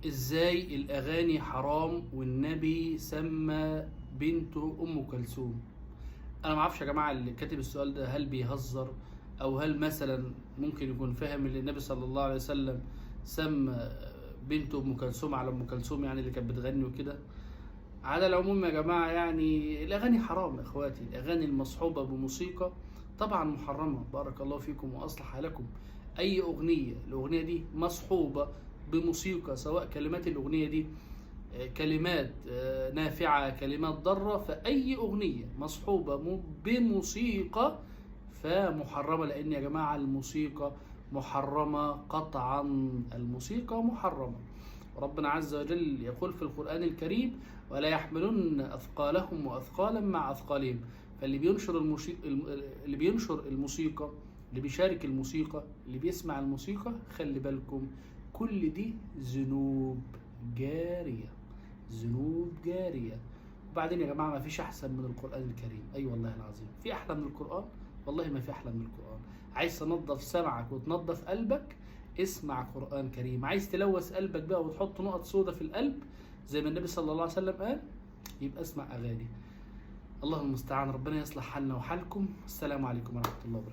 ازاي الاغاني حرام والنبي سمى بنته ام كلثوم؟ انا ما اعرفش يا جماعه اللي كاتب السؤال ده هل بيهزر، او هل مثلا ممكن يكون فاهم ان النبي صلى الله عليه وسلم سمى بنته ام كلثوم على ام كلثوم، يعني اللي كانت بتغني وكده. على العموم يا جماعه، يعني الاغاني حرام يا اخواتي. الاغاني المصحوبه بموسيقى طبعا محرمه. بارك الله فيكم واصلح حالكم. اي اغنيه الاغنيه دي مصحوبه بموسيقى، سواء كلمات الاغنيه دي كلمات نافعة، كلمات ضارة، فأي أغنية مصحوبة بموسيقى فمحرمة. لأن يا جماعة الموسيقى محرمة قطعا. الموسيقى محرمة. ربنا عز وجل يقول في القرآن الكريم: ولا يحملن أثقالهم وأثقالا مع أثقالهم. فاللي بينشر اللي بينشر الموسيقى، اللي بيشارك الموسيقى، اللي بيسمع الموسيقى، خلي بالكم كل دي ذنوب جارية. ذنوب جارية. وبعدين يا جماعة ما فيش أحسن من القرآن الكريم. أي والله العظيم في أحلى من القرآن؟ والله ما في أحلى من القرآن. عايز تنظف سمعك وتنظف قلبك، اسمع قرآن كريم. عايز تلوث قلبك بقى وتحط نقط سودة في القلب زي ما النبي صلى الله عليه وسلم قال، يبقى اسمع أغاني. الله المستعان. ربنا يصلح حالنا وحالكم. السلام عليكم ورحمة الله وبركاته.